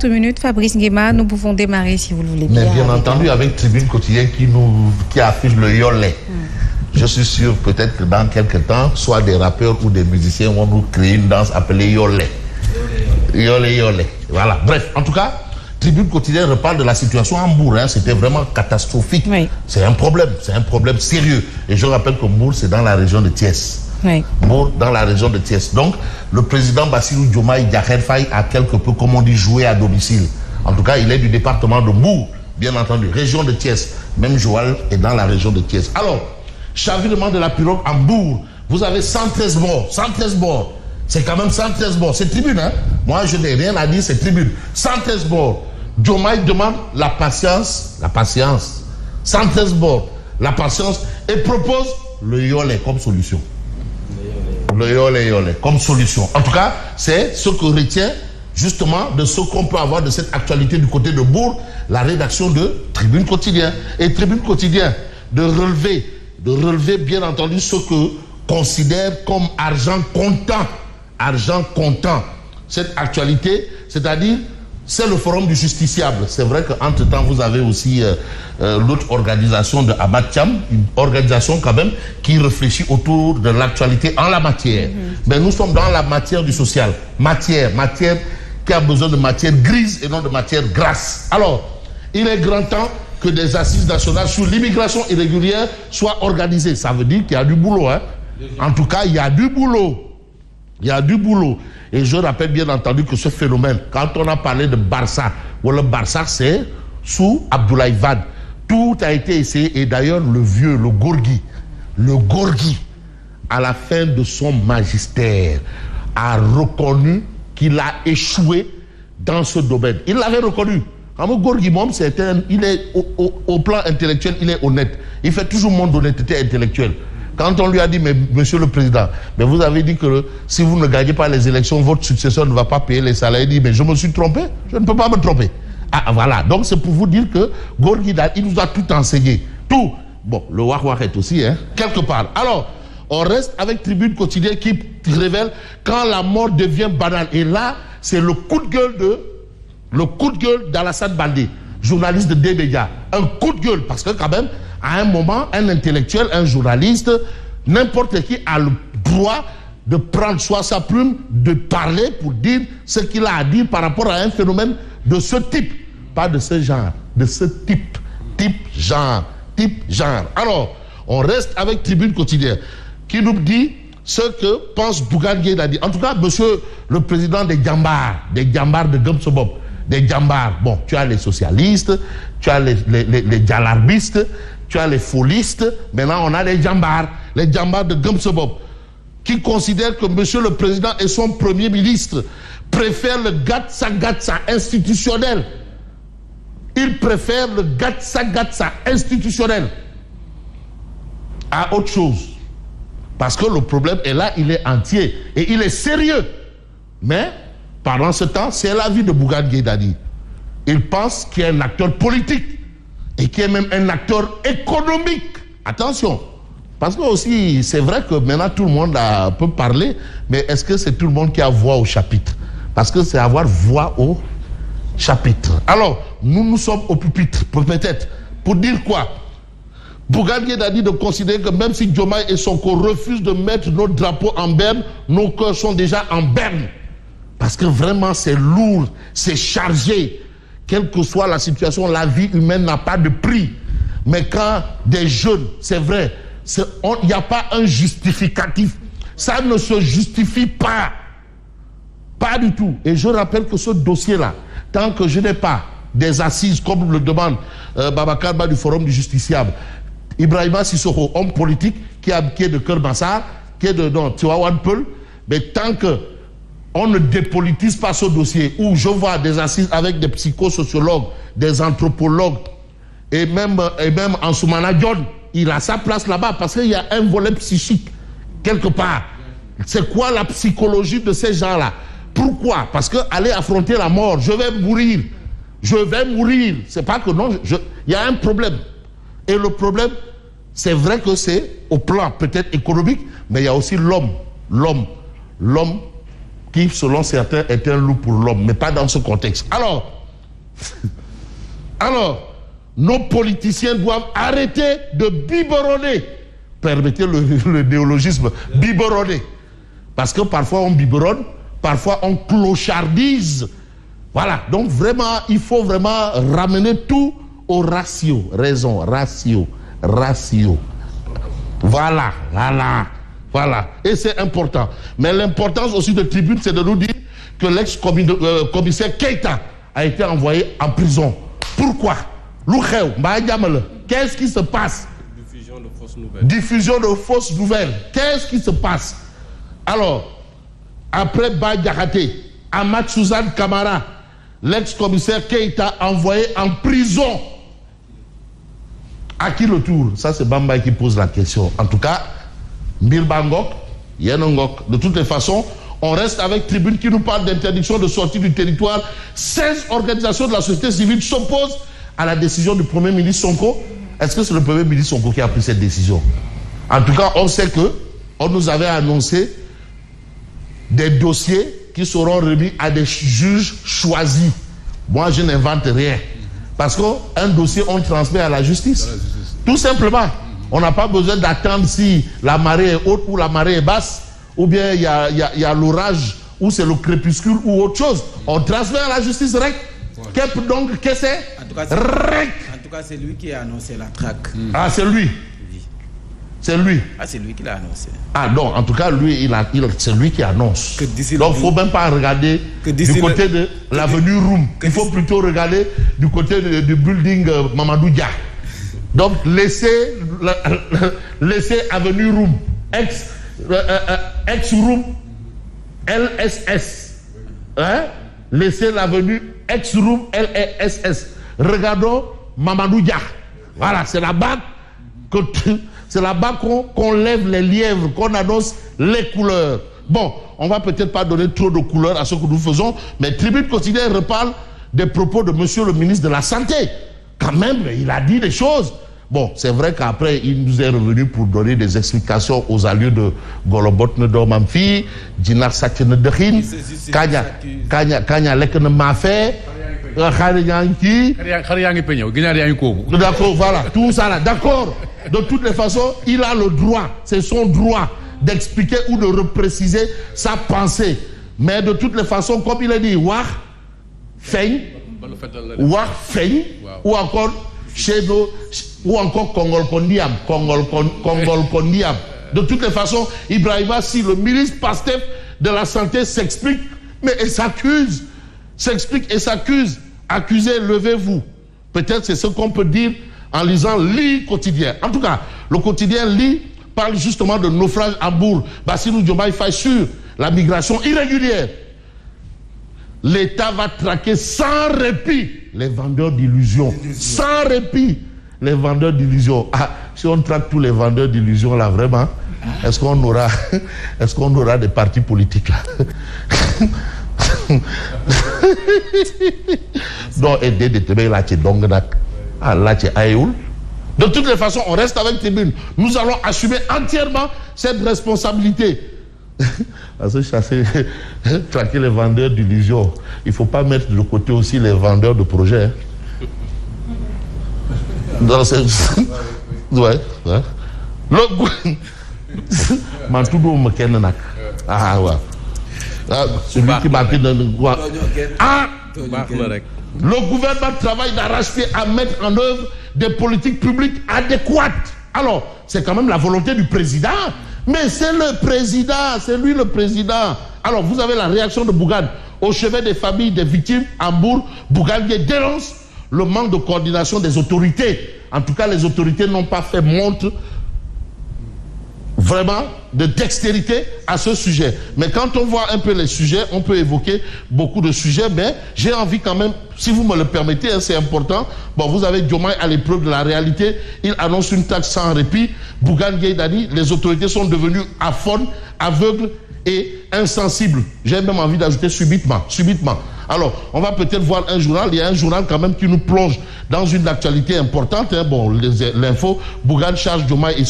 Minutes, Fabrice Nguema, nous pouvons démarrer si vous le voulez bien. Mais bien entendu, avec Tribune Quotidienne qui affiche le yolet. Je suis sûr peut-être que dans quelques temps, soit des rappeurs ou des musiciens vont nous créer une danse appelée yolet. Yolet. Voilà. Bref, en tout cas, Tribune Quotidienne reparle de la situation en Mbour. C'était vraiment catastrophique. Oui. C'est un problème sérieux. Et je rappelle que Mbour, c'est dans la région de Thiès. Oui. Mbour, dans la région de Thiès. Donc, le président Bassirou Diomaye Diakhar Faye a quelque peu, comme on dit, joué à domicile. En tout cas, il est du département de Mbour, bien entendu, région de Thiès. Même Joal est dans la région de Thiès. Alors, chavirement de la pirogue à Mbour, vous avez 113 morts. 113 morts. C'est quand même 113 morts. C'est Tribune, hein. Moi, je n'ai rien à dire, c'est Tribune. 113 morts. Diomaye demande la patience. 113 morts. La patience. Et propose le yolet comme solution. Le yolet comme solution. En tout cas, c'est ce que retient justement de ce qu'on peut avoir de cette actualité du côté de Mbour, la rédaction de Tribune Quotidienne. Et Tribune Quotidienne de relever bien entendu ce que considère comme argent comptant. Cette actualité, c'est-à-dire c'est le forum du justiciable. C'est vrai qu'entre-temps, vous avez aussi l'autre organisation de Abad Cham, une organisation quand même qui réfléchit autour de l'actualité en la matière. Mais nous sommes dans la matière du social. Matière qui a besoin de matière grise et non de matière grasse. Alors, il est grand temps que des assises nationales sur l'immigration irrégulière soient organisées. Ça veut dire qu'il y a du boulot. Hein? En tout cas, il y a du boulot. Et je rappelle bien entendu que ce phénomène, quand on a parlé de Barça, le Barça c'est sous Abdoulaye Wade. Tout a été essayé et d'ailleurs le Gorgui, à la fin de son magistère, a reconnu qu'il a échoué dans ce domaine. Il l'avait reconnu. Gorgui Mom, il est au plan intellectuel, il est honnête. Il fait toujours monde d'honnêteté intellectuelle. Quand on lui a dit, mais monsieur le président, mais vous avez dit que si vous ne gagnez pas les élections, votre successeur ne va pas payer les salaires. Il dit, mais je me suis trompé, je ne peux pas me tromper. Ah voilà, donc c'est pour vous dire que Gorgui, il nous a tout enseigné. Tout. Bon, le Wahouahet aussi, hein, quelque part. Alors, on reste avec Tribune Quotidienne qui révèle quand la mort devient banale. Et là, c'est le coup de gueule d'Alassane Baldé, journaliste de D-Média. Un coup de gueule, parce que quand même, à un moment, un intellectuel, un journaliste, n'importe qui a le droit de prendre soit sa plume, de parler pour dire ce qu'il a à dire par rapport à un phénomène de ce type. Pas de ce genre, de ce type. Genre. Alors, on reste avec Tribune Quotidienne qui nous dit ce que pense Bougane Gueye Dany. En tout cas, monsieur le président des Djambars de Gumsobop, des Djambars. Bon, tu as les socialistes, tu as les djalarbistes, tu as les folistes, maintenant on a les Djambars de Gumsobop, qui considèrent que monsieur le président et son premier ministre préfèrent le gatsa institutionnel. Ils préfèrent le gatsa institutionnel à autre chose. Parce que le problème est là, il est entier et il est sérieux. Mais, pendant ce temps, c'est la vie de Bougane Gueye Dany. Il pense qu'il est un acteur politique et qu'il est même un acteur économique. Attention, parce que aussi, c'est vrai que maintenant tout le monde peut parler, mais est-ce que c'est tout le monde qui a voix au chapitre? Parce que c'est avoir voix au chapitre. Alors, nous sommes au pupitre, peut-être, pour dire quoi? Bougane Gueye Dany de considérer que même si Diomaye et Sonko refusent de mettre nos drapeaux en berne, nos cœurs sont déjà en berne. Parce que vraiment, c'est lourd, c'est chargé. Quelle que soit la situation, la vie humaine n'a pas de prix. Mais quand des jeunes, c'est vrai, il n'y a pas un justificatif. Ça ne se justifie pas. Pas du tout. Et je rappelle que ce dossier-là, tant que je n'ai pas des assises, comme le demande Babacar Ba du Forum du Justiciable, Ibrahima Sissoko, homme politique, qui est de Kermassar, qui est de Tivaouane Peulh, mais tant que on ne dépolitise pas ce dossier, où je vois des assises avec des psychosociologues, des anthropologues, et même Ansoumana Dione, il a sa place là-bas, parce qu'il y a un volet psychique, quelque part. C'est quoi la psychologie de ces gens-là? Pourquoi? Parce que aller affronter la mort, je vais mourir. C'est pas que non, il y a un problème. Et le problème, c'est vrai que c'est au plan peut-être économique, mais il y a aussi l'homme qui, selon certains, est un loup pour l'homme, mais pas dans ce contexte. Alors, nos politiciens doivent arrêter de biberonner. Permettez le néologisme, biberonner. Parce que parfois on biberonne, parfois on clochardise. Voilà, donc vraiment, il faut vraiment ramener tout au ratio. Raison, ratio. Voilà. Et c'est important. Mais l'importance aussi de Tribune, c'est de nous dire que l'ex-commissaire Keïta a été envoyé en prison. Pourquoi? Qu'est-ce qui se passe? Diffusion de fausses nouvelles. Qu'est-ce qui se passe? Alors, après Badjahate, Ahmad Suzanne Kamara, l'ex-commissaire Keïta envoyé en prison. À qui le tour? Ça, c'est Bamba qui pose la question. En tout cas, Mbirba Yenongok. De toutes les façons, on reste avec Tribune qui nous parle d'interdiction de sortie du territoire. 16 organisations de la société civile s'opposent à la décision du Premier ministre Sonko. Est-ce que c'est le Premier ministre Sonko qui a pris cette décision? En tout cas, on sait que on nous avait annoncé des dossiers qui seront remis à des juges choisis. Moi, je n'invente rien. Parce qu'un dossier, on transmet à la justice. Tout simplement. On n'a pas besoin d'attendre si la marée est haute ou la marée est basse, ou bien il y a l'orage, ou c'est le crépuscule ou autre chose. On transmet à la justice REC. Donc, qu'est-ce que c'est? REC. En tout cas, c'est lui qui a annoncé la traque. Ah, c'est lui. Oui. C'est lui. Ah, c'est lui qui l'a annoncé. Ah non, en tout cas, lui, c'est lui qui annonce. Donc, il ne faut même pas regarder du côté de l'avenue Roum. Il faut plutôt regarder du côté du building Mamadou Dia. Donc, laissez avenue Roum, ex-Roum, LSS. Hein? Laissez l'avenue ex-Roum, LSS. Regardons Mamadou Dia. Voilà, c'est là-bas qu'on lève les lièvres, qu'on annonce les couleurs. Bon, on va peut-être pas donner trop de couleurs à ce que nous faisons, mais Tribune Quotidienne reparle des propos de monsieur le ministre de la Santé. Quand même, il a dit des choses. Bon, c'est vrai qu'après, il nous est revenu pour donner des explications aux allures de Golobot Nedomamfi, Dinar Satine Dehin, Kanya Lekene Mafé, d'accord, voilà, tout ça là, d'accord. De toutes les façons, il a le droit, c'est son droit d'expliquer ou de repréciser sa pensée. Mais de toutes les façons, comme il a dit, ou encore chez nous, ou encore Kongol Kondiam. De toutes les façons, Ibrahima, si le ministre Pastef de la Santé s'explique, mais il s'accuse, accusez, levez-vous. Peut-être c'est ce qu'on peut dire en lisant Li quotidien. En tout cas, le quotidien Li parle justement de naufrage à Bourg. Bassirou Diomaye Faye sur la migration irrégulière. L'État va traquer sans répit les vendeurs d'illusions. Sans répit les vendeurs d'illusions. Ah, si on traque tous les vendeurs d'illusions là, vraiment, est-ce qu'on aura des partis politiques là? Non, aider de te là, tu donc ah là, tu aïoul. De toutes les façons, on reste avec Tribune. Nous allons assumer entièrement cette responsabilité. Parce que chasser, traquer les vendeurs d'illusions, il ne faut pas mettre de côté aussi les vendeurs de projets. Dans ce... ouais. Celui qui m'a pris dans le... Le gouvernement travaille d'arrache-pied à mettre en œuvre des politiques publiques adéquates. Alors, c'est quand même la volonté du président. Mais c'est le président, c'est lui le président. Alors, vous avez la réaction de Bougane au chevet des familles des victimes à Bourg. Bougane dénonce le manque de coordination des autorités. En tout cas, les autorités n'ont pas fait montre vraiment de dextérité à ce sujet. Mais quand on voit un peu les sujets, on peut évoquer beaucoup de sujets, mais j'ai envie quand même, si vous me le permettez, hein, c'est important. Bon, vous avez Diomaye à l'épreuve de la réalité, il annonce une taxe sans répit. Bougane Gueye Dany, les autorités sont devenues aphones, aveugles et insensibles. J'ai même envie d'ajouter subitement. Alors, on va peut-être voir un journal, il y a un journal quand même qui nous plonge dans une actualité importante. Hein. Bon, l'info, Bougane charge Diomaye et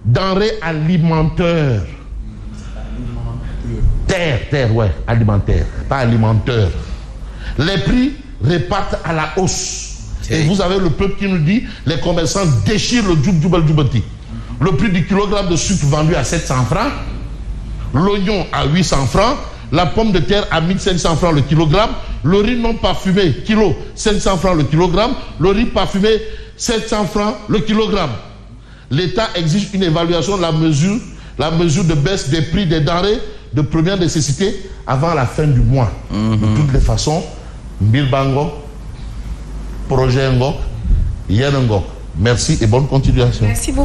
denrées alimentaires. Terre, ouais, alimentaire, pas alimentaire. Les prix repartent à la hausse. Et vous avez le peuple qui nous dit, les commerçants déchirent le djoubel-djoubeti. Le prix du kilogramme de sucre vendu à 700 francs, l'oignon à 800 francs, la pomme de terre à 1500 francs le kilogramme, le riz non parfumé, kilo, 500 francs le kilogramme, le riz parfumé, 700 francs le kilogramme. L'État exige une évaluation de la mesure de baisse des prix des denrées de première nécessité avant la fin du mois. De toutes les façons, Bilbango, projet Ngok, Yenengok. Merci et bonne continuation. Merci beaucoup.